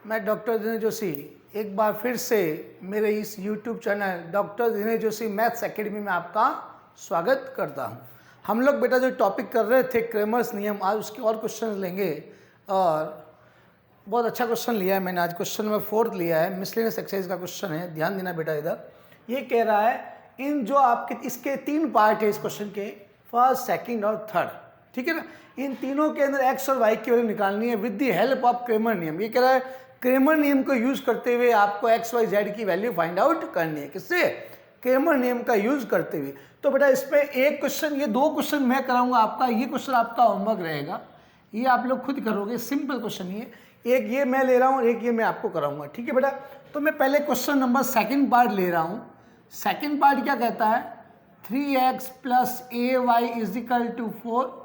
मैं डॉक्टर दिनेश जोशी एक बार फिर से मेरे इस YouTube channel doctor Dinesh Joshi maths academy में आपका स्वागत करता हूं। हम लोग बेटा जो टॉपिक कर रहे थे क्रेमर्स नियम, आज उसके और क्वेश्चन लेंगे और बहुत अच्छा क्वेश्चन लिया है मैंने। आज क्वेश्चन नंबर 4 लिया है, मिसलेनियस एक्सरसाइज का क्वेश्चन है। ध्यान देना बेटा, इधर ये कह रहा है इन जो आपके इसके 3 पार्ट है इस क्वेश्चन के, फर्स्ट, सेकंड और थर्ड, ठीक है ना। इन तीनों के अंदर एक्स और वाई की वैल्यू निकालनी है with the help of Cramer नियम। ये कह रहा है क्रेमर नियम को यूज करते हुए आपको एक्स वाई जेड की वैल्यू फाइंड आउट करनी है। किससे? क्रेमर नियम का यूज करते हुए। तो बेटा इसमें एक क्वेश्चन, ये 2 क्वेश्चन मैं कराऊंगा आपका। ये क्वेश्चन आपका होमवर्क रहेगा, ये आप लोग खुद करोगे, सिंपल क्वेश्चन ये। एक ये मैं ले रहा हूँ, एक ये मैं आपको कराऊंगा, ठीक है बेटा। तो मैं पहले क्वेश्चन नंबर सेकंड पार्ट ले रहा हूँ। सेकंड पार्ट क्या कहता है? 3x plus a y is equal to 4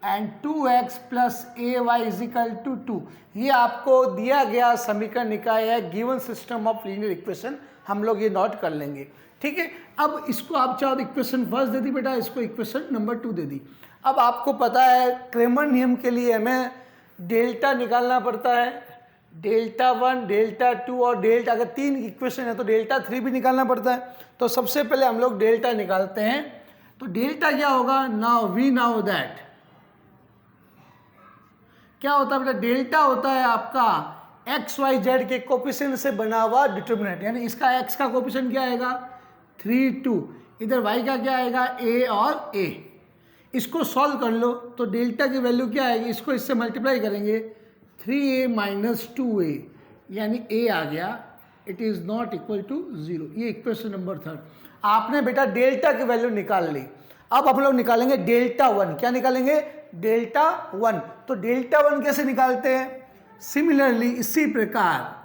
and 2x plus a y is equal to 2। ये आपको दिया गया समीकरण निकाय है, given system of linear equation. हम लोग ये नोट कर लेंगे, ठीक है। अब इसको आप चाहो तो इक्वेशन फर्स्ट दे दी बेटा, इसको इक्वेशन नंबर 2 दे दी। अब आपको पता है क्रेमर नियम के लिए हमें डेल्टा निकालना पड़ता है, डेल्टा 1, डेल्टा 2 और डेल्टा, अगर 3 इक्वेशन है तो डेल्टा 3 भी निकालना पड़ता है। तो सबसे पहले हम लोग डेल्टा निकालते हैं। तो डेल्टा क्या होगा? नाउ वी नाउ दैट क्या होता है बेटा? डेल्टा होता है आपका एक्स वाई जेड के कोफिशिएंट से बना हुआ डिटर्मिनेंट, यानी इसका एक्स का कोफिशिएंट क्या आएगा? 3, 2। इधर वाई का क्या आएगा? ए और ए। इसको सॉल्व कर लो तो डेल्टा की वैल्यू क्या आएगी? इसको इससे मल्टीप्लाई करेंगे, 3a माइनस 2a, यानी a आ गया। It is not equal to 0। ये इक्वेशन नंबर 3। आपने बेटा डेल्टा की वैल्यू निकाल ली। अब हम लोग निकालेंगे डेल्टा 1। क्या निकालेंगे? डेल्टा 1। तो डेल्टा 1 कैसे निकालते हैं? सिमिलरली इसी प्रकार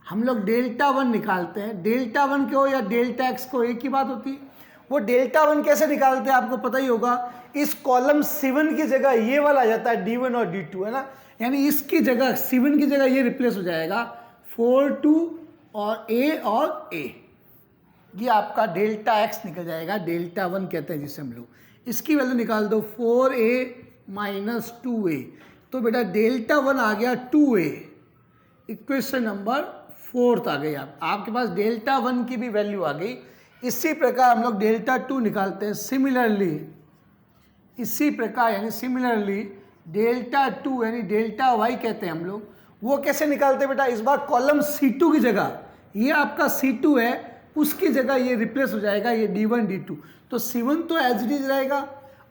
हम लोग डेल्टा 1 निकालते हैं। डेल्टा 1 को या डेल्टा एक्स को एक ही बात होती है। वो डेल्टा 1 कैसे निकालते हैं आपको पता ही होगा। इस कॉलम C1 की जगह ये वाला आ जाता है D1 और D2, है ना। यानी इसकी जगह C1 की जगह ये रिप्लेस हो जाएगा 4, 2 और A। ये आपका डेल्टा एक्स निकल जाएगा, डेल्टा 1 कहते हैं जिसे हम लोग। इसकी वैल्यू निकाल दो 4a माइनस 2a। तो बेटा डेल्टा 1 आ गया 2a। इक्वेशन नंबर 4 आ गई। आपके पास डेल्टा 1 की भी वैल्यू आ गई। इसी प्रकार हम लोग डेल्टा 2 निकालते हैं। सिमिलरली इसी प्रकार यानी सिमिलरली डेल्टा 2 यानी डेल्टा वाई कहते हैं हम लोग, वो कैसे निकालते हैं बेटा? इस बार कॉलम C2 की जगह, ये आपका C2 है, उसकी जगह ये रिप्लेस हो जाएगा ये D1 D2। तो C1 तो एज इट इज रहेगा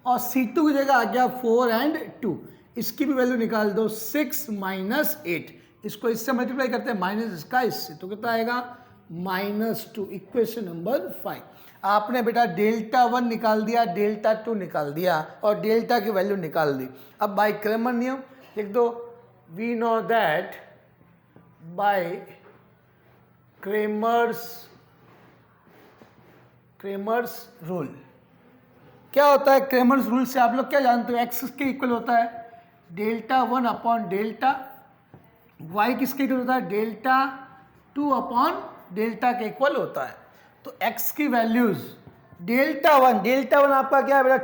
और C2 की जगह आ गया 4 और 2। इसकी भी वैल्यू निकाल दो 6 माइनस 8। इसको इससे मल्टीप्लाई करते हैं, माइनस इसका इससे, तो कितना आएगा? -2। Equation number 5। आपने बेटा डेल्टा 1 निकाल दिया, डेल्टा 2 निकाल दिया और डेल्टा की वैल्यू निकाल दी। अब बाय क्रेमर नियम लिख दो, we know that by Cramer's rule. क्या होता है क्रेमर्स रूल से? आप लोग क्या जानते हो? एक्स के इक्वल होता है डेल्टा 1 अपॉन डेल्टा, वाई किसके इक्वल होता है? डेल्टा 2 अपॉन डेल्टा के इक्वल होता है। तो x की वैल्यूज डेल्टा 1 आपका क्या है बेटा?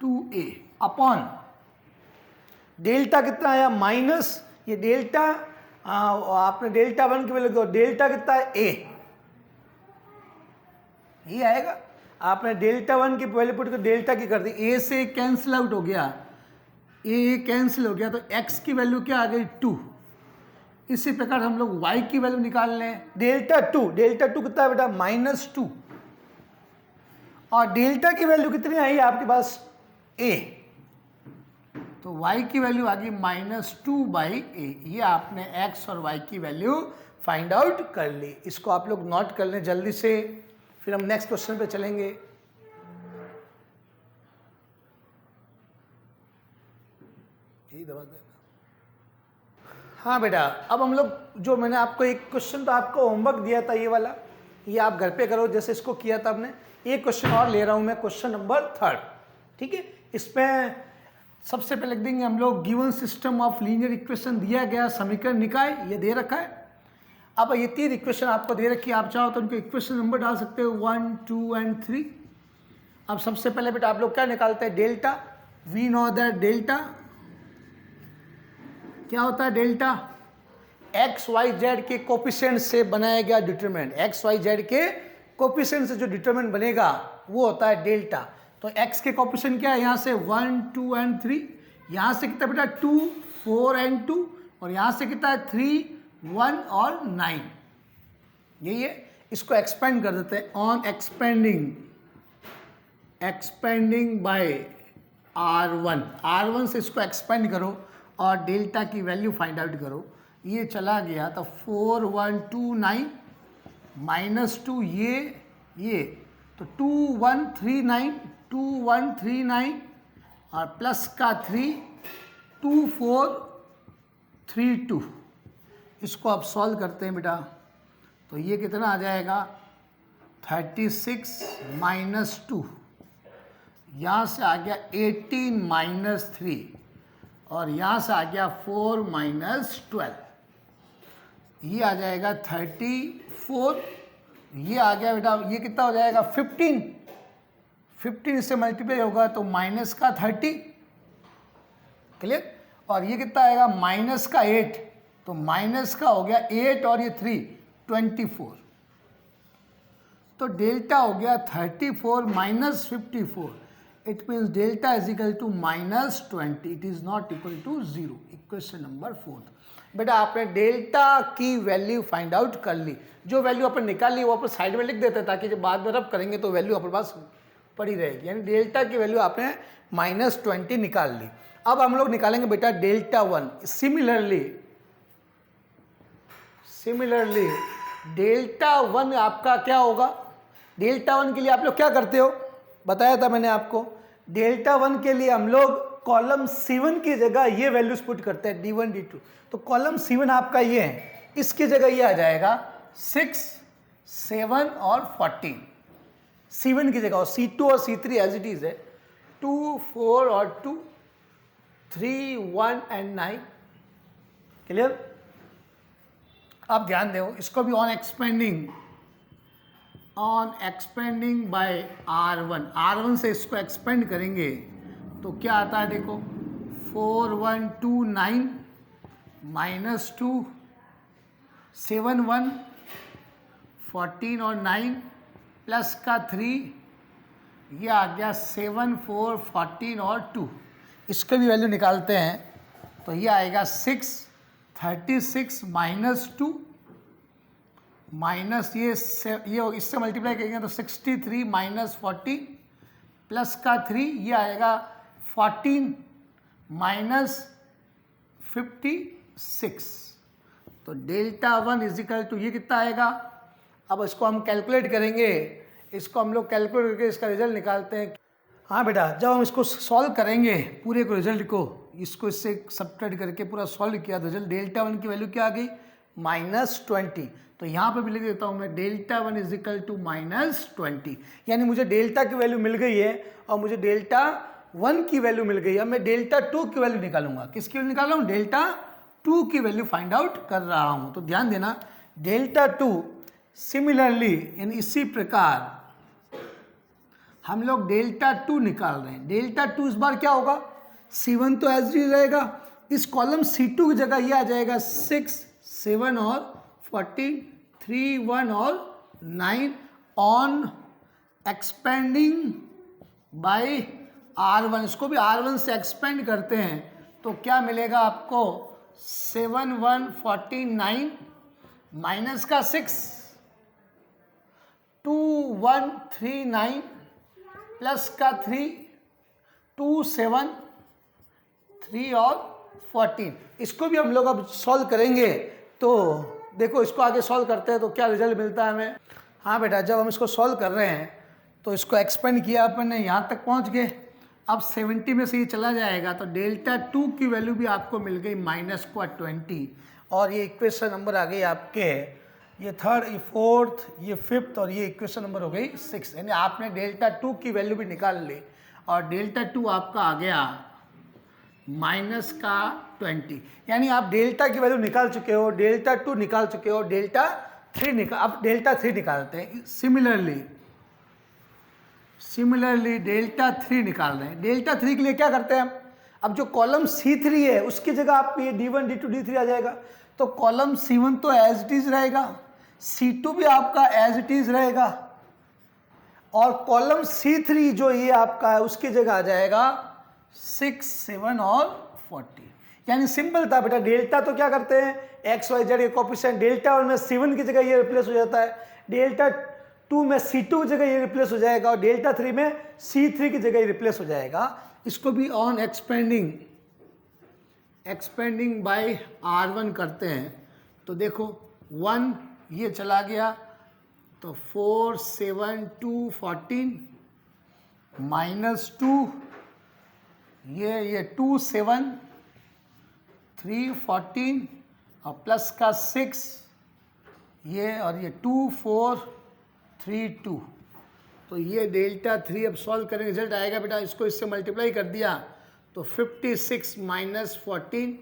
2a अपॉन डेल्टा कितना आया? माइनस ये डेल्टा, आपने डेल्टा 1 की वैल्यू दो, डेल्टा कितना है? a, ये आएगा। आपने डेल्टा 1 की वैल्यू पुट कर डेल्टा की कर दी, a से कैंसिल आउट हो गया, a कैंसिल हो गया, तो x की वैल्यू क्या आ गई? 2। इसी प्रकार हम लोग y की वैल्यू निकाल लें, डेल्टा 2 कितना है बेटा? -2। और डेल्टा की वैल्यू कितनी आई आपके पास? a। तो y की वैल्यू आ गई -2/a। ये आपने x और y की वैल्यू फाइंड आउट कर ली। इसको आप लोग नोट कर लें जल्दी से, फिर हम नेक्स्ट क्वेश्चन पे चलेंगे। यही दबा देना। हाँ बेटा, अब हम लोग जो मैंने आपको एक क्वेश्चन तो आपको होमवर्क दिया था ये वाला, ये आप घर पे करो जैसे इसको किया था आपने। एक क्वेश्चन और ले रहा हूँ मैं, क्वेश्चन नंबर 3, ठीक है। इसमें सबसे पहले लिख देंगे हम लोग given system of linear equation, दिया गया समीकरण निकाय, ये दे रखा है। अब ये 3 इक्वेशन आपको दे रखी है, आप चाहो तो उनको इक्वेशन नंबर डाल सकते हो 1, 2 एंड 3। अब सबसे पहले बेटा आप लोग क्या निकालते हैं? Delta. We know that delta क्या होता है डेल्टा? एक्स वाई जेड के कोफिशिएंट से बनाया गया डिटरमिनेंट, एक्स वाई जेड के कोफिशिएंट से जो डिटरमिनेंट बनेगा वो होता है डेल्टा। तो एक्स के कोफिशिएंट क्या है? यहाँ से 1 2 एंड 3, यहाँ से कितना बेटा 2 4 एंड 2, और यहाँ से कितना है 3 1 और 9, यही है। इसको एक्सपेंड कर देते हैं, ऑन एक्सपेंडिंग बाय R1 से इसको एक्सपेंड करो और डेल्टा की वैल्यू फाइंड आउट करो। ये चला गया तो 4 1 2 9 -2 ये तो 2 1 3 9 2 1 3 9 और प्लस का 3 2 4 3 2। इसको आप सॉल्व करते हैं बेटा तो ये कितना आ जाएगा 36 -2, यहाँ से आ गया 18 -3 और यहाँ से आ गया 4 -12, ये आ जाएगा 34, ये आ गया बेटा ये कितना हो जाएगा 15 से मल्टीप्लाई होगा तो माइनस का 30, क्लियर। और ये कितना आएगा माइनस का 8, तो माइनस का हो गया 8 और ये 3 24, तो डेल्टा हो गया 34 -54। It means delta is equal to -20, it is not equal to 0। Equation number 4। बेटा आपने डेल्टा की वैल्यू फाइंड आउट कर ली, जो वैल्यू अपन निकाल ली वो अपन साइड में लिख देते हैं ताकि जब बाद में रब करेंगे तो वैल्यू अपने पास पड़ी रहेगी, यानी डेल्टा की वैल्यू आपने -20 निकाल ली। अब हम लोग निकालेंगे बेटा डेल्टा 1। सिमिलरली डेल्टा 1 आपका क्या होगा? डेल्टा 1 के लिए आप लोग क्या करते हो, बताया था मैंने आपको। डेल्टा 1 के लिए हम लोग कॉलम C1 की जगह ये वैल्यूज पुट करते हैं D1 D2, तो कॉलम C1 आपका ये है, इसकी जगह ये आ जाएगा 6 7 और 14 C1 की जगह, और C2 और C3 एज इट इज है 2 4 और 2 3 1 एंड 9, क्लियर। आप ध्यान दो, इसको भी ऑन एक्सपेंडिंग बाय R1 से इसको एक्सपेंड करेंगे तो क्या आता है देखो 4 1 2 9 -2 7 1 14 और 9 प्लस का 3, ये आ गया 7 4 14 और 2। इसके भी वैल्यू निकालते हैं तो ये आएगा 6 36 -2 माइनस ये इससे मल्टीप्लाई करेंगे तो 63 -40 प्लस का 3, ये आएगा 14 -56। तो डेल्टा 1 इज इक्वल टू ये कितना आएगा? अब इसको हम कैलकुलेट करेंगे, इसको हम लोग कैलकुलेट करके इसका रिजल्ट निकालते हैं। हाँ बेटा, जब हम इसको सॉल्व करेंगे पूरे को रिजल्ट को, इसको इससे सब्ट्रैक्ट करके पूरा सॉल्व किया तो रिजल्ट डेल्टा 1 की वैल्यू क्या आ गई -20। तो यहाँ पे भी लिख देता हूँ मैं डेल्टा 1 इज इक्वल टू -20, यानी मुझे डेल्टा की वैल्यू मिल गई है और मुझे डेल्टा 1 की वैल्यू मिल गई है। अब मैं डेल्टा 2 की वैल्यू निकालूंगा। किसकी वैल्यू निकाल रहा हूँ? डेल्टा 2 की वैल्यू फाइंड आउट कर रहा हूँ। तो ध्यान देना, डेल्टा 2 सिमिलरली यानी इसी प्रकार हम लोग डेल्टा 2 निकाल रहे हैं। डेल्टा 2 इस बार क्या होगा? C1 तो एज इट रहेगा, इस कॉलम C2 की जगह ये आ जाएगा 6 7 और 14 3 1 और 9 ऑन एक्सपेंडिंग बाय R1। इसको भी R1 से एक्सपेंड करते हैं तो क्या मिलेगा आपको 7 1 14 9 माइनस का 6 2 1 3 9 प्लस का 3 2 7 3 और 14। इसको भी हम लोग अब सॉल्व करेंगे तो देखो इसको आगे सॉल्व करते हैं तो क्या रिजल्ट मिलता है हमें। हाँ बेटा, जब हम इसको सॉल्व कर रहे हैं तो इसको एक्सपेंड किया अपन ने, यहाँ तक पहुँच गए। अब 70 में से ये चला जाएगा तो डेल्टा 2 की वैल्यू भी आपको मिल गई -20 और ये इक्वेशन नंबर आ गई आपके, ये थर्ड, ये फोर्थ, ये फिफ्थ और ये इक्वेशन नंबर हो गई 6। यानी आपने डेल्टा 2 की वैल्यू भी निकाल ली और डेल्टा 2 आपका आ गया -20। यानी आप डेल्टा की वैल्यू निकाल चुके हो, डेल्टा 2 निकाल चुके हो, डेल्टा 3 अब डेल्टा 3 निकालते हैं। सिमिलरली डेल्टा 3 निकाल रहे हैं। डेल्टा 3 के लिए क्या करते हैं हम? अब जो कॉलम C3 है उसकी जगह आप ये D1 D2 D3 आ जाएगा, तो कॉलम C1 तो एज इट इज रहेगा, C2 भी आपका एज इट इज रहेगा, और कॉलम C3 जो ये आपका है उसकी जगह आ जाएगा 6, 7 और 40। यानी सिंपल था बेटा, डेल्टा तो क्या करते हैं एक्स वाई जेड के कोफिशिएंट, डेल्टा 1 में C1 की जगह ये रिप्लेस हो जाता है, डेल्टा 2 में C2 की जगह ये रिप्लेस हो जाएगा, और डेल्टा 3 में C3 की जगह ये रिप्लेस हो जाएगा। इसको भी ऑन एक्सपेंडिंग बाय R1 करते हैं, तो देखो 1 ये चला गया, तो 4, 7, 2, 14 -2 ये 2, 7, 3, 14 और प्लस का 6 ये, और ये 2, 4, 3, 2, तो ये डेल्टा 3 अब सॉल्व करेंगे रिजल्ट आएगा बेटा, इसको इससे मल्टीप्लाई कर दिया तो 56 - 14,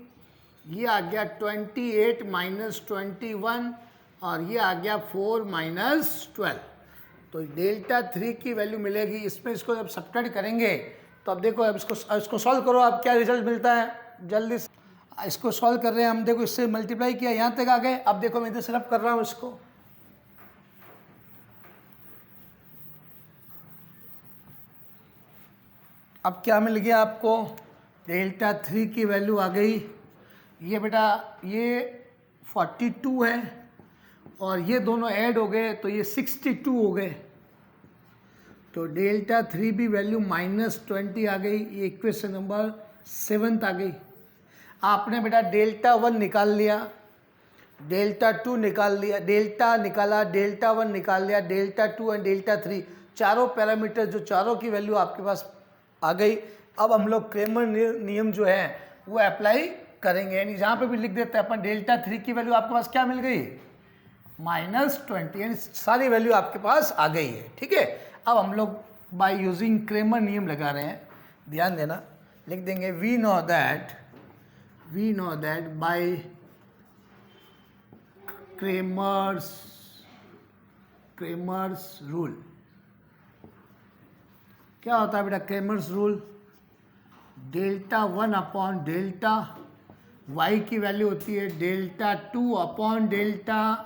ये आ गया 28 - 21, और ये आ गया 4 - 12, तो डेल्टा 3 की वैल्यू मिलेगी। इसमें इसको जब सब्ट्रैक्ट करेंगे तो अब देखो, अब इसको सॉल्व करो, अब क्या रिजल्ट मिलता है जल्दी से। इसको सॉल्व कर रहे हैं हम, देखो इससे मल्टीप्लाई किया यहाँ तक आ गए। अब देखो मैं इधर से रब कर रहा हूँ इसको, अब क्या मिल गया आपको, डेल्टा 3 की वैल्यू आ गई, ये बेटा ये 42 है, और ये दोनों ऐड हो गए तो ये 62 हो गए, तो डेल्टा 3 भी वैल्यू -20 आ गई। ये इक्वेशन नंबर 7 आ गई। आपने बेटा डेल्टा 1 निकाल लिया, डेल्टा 2 निकाल लिया, डेल्टा निकाला, डेल्टा 1 निकाल लिया, डेल्टा 2 एंड डेल्टा 3, चारों पैरामीटर जो चारों की वैल्यू आपके पास आ गई। अब हम लोग क्रेमर नियम जो है वो अप्लाई करेंगे, यानी जहाँ पे भी लिख देते हैं अपन, डेल्टा 3 की वैल्यू आपके पास क्या मिल गई, -20, यानी सारी वैल्यू आपके पास आ गई है। ठीक है, अब हम लोग बाय यूजिंग क्रेमर नियम लगा रहे हैं, ध्यान देना, लिख देंगे we know that by Cramer's rule. क्या होता है बेटा Cramer's rule, delta 1 upon delta y की वैल्यू होती है डेल्टा 2 अपॉन डेल्टा,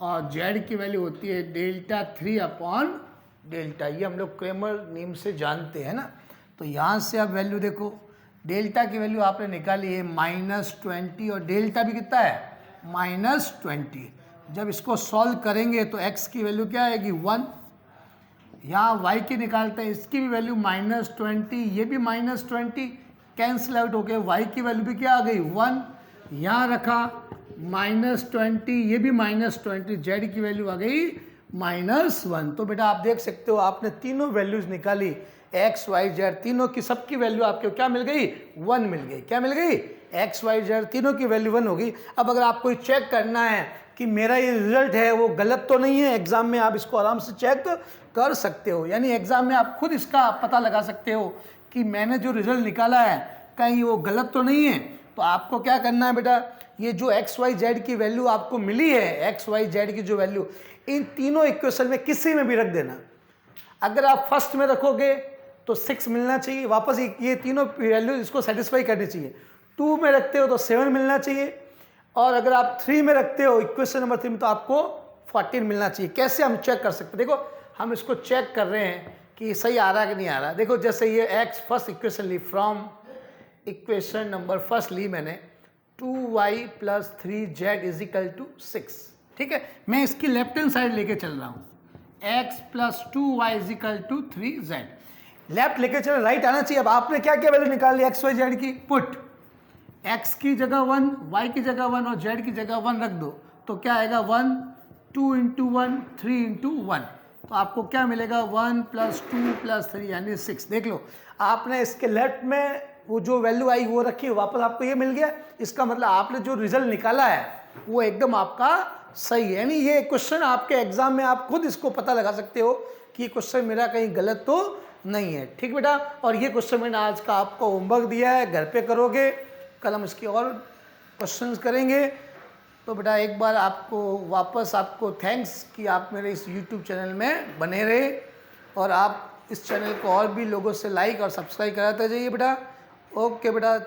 और z की वैल्यू होती है डेल्टा 3 अपॉन डेल्टा। ये हम लोग क्रेमर नियम से जानते हैं ना। तो यहाँ से आप वैल्यू देखो, डेल्टा की वैल्यू आपने निकाली है -20, और डेल्टा भी कितना है -20। जब इसको सॉल्व करेंगे तो x की वैल्यू क्या आएगी 1, यहाँ y की निकालते हैं, इसकी भी वैल्यू -20, ये भी -20, कैंसिल आउट हो गए, y की वैल्यू भी क्या आ गई 1, यहाँ रखा -20, ये भी -20, z की वैल्यू आ गई -1। तो बेटा आप देख सकते हो आपने तीनों वैल्यूज निकाली, x, y, z, तीनों की सबकी वैल्यू आपको क्या मिल गई 1 मिल गई। क्या मिल गई, x, y, z तीनों की वैल्यू 1 हो गई। अब अगर आपको चेक करना है कि मेरा ये रिजल्ट है वो गलत तो नहीं है, एग्जाम में आप इसको आराम से चेक कर सकते हो, यानी एग्जाम में आप खुद इसका पता लगा सकते हो कि मैंने जो रिजल्ट निकाला है कहीं वो गलत तो नहीं है। तो आपको क्या करना है बेटा, ये जो एक्स वाई जेड की वैल्यू आपको मिली है, एक्स वाई जेड की जो वैल्यू, इन तीनों इक्वेशन में किसी में भी रख देना। अगर आप फर्स्ट में रखोगे तो 6 मिलना चाहिए, वापस ये तीनों वैल्यू इसको सेटिस्फाई करनी चाहिए। 2 में रखते हो तो 7 मिलना चाहिए, और अगर आप 3 में रखते हो इक्वेशन नंबर 3 में तो आपको 14 मिलना चाहिए। कैसे हम चेक कर सकते हैं, देखो हम इसको चेक कर रहे हैं कि सही आ रहा है कि नहीं आ रहा। देखो जैसे ये एक्स फर्स्ट इक्वेशन ली, फ्रॉम इक्वेशन नंबर फर्स्ट ली मैंने 2y + 3z = 6, ठीक है। मैं इसकी लेफ्ट हैंड साइड लेके चल रहा हूँ, x + 2y = 3z, लेफ्ट लेके चल, राइट आना चाहिए। अब आपने क्या क्या वैल्यू निकाल ली एक्स वाई जेड की, पुट x की जगह 1, y की जगह 1 और z की जगह 1 रख दो, तो क्या आएगा 1, 2 × 1, 3 × 1, तो आपको क्या मिलेगा 1 + 2 + 3 यानी 6। देख लो आपने इसके लेफ्ट में वो जो वैल्यू आई वो रखी, वापस आपको ये मिल गया। इसका मतलब आपने जो रिजल्ट निकाला है वो एकदम आपका सही है। यानी ये क्वेश्चन आपके एग्जाम में आप खुद इसको पता लगा सकते हो कि ये क्वेश्चन मेरा कहीं गलत तो नहीं है, ठीक बेटा। और ये क्वेश्चन मैंने आज का आपको होमवर्क दिया है, घर पे करोगे, कल हम इसके और क्वेश्चंस करेंगे। तो बेटा एक बार आपको वापस आपको थैंक्स कि आप मेरे इस YouTube चैनल में बने रहे, और आप इस चैनल को और भी लोगों से लाइक और सब्सक्राइब कराते जाइए बेटा। ओके बेटा।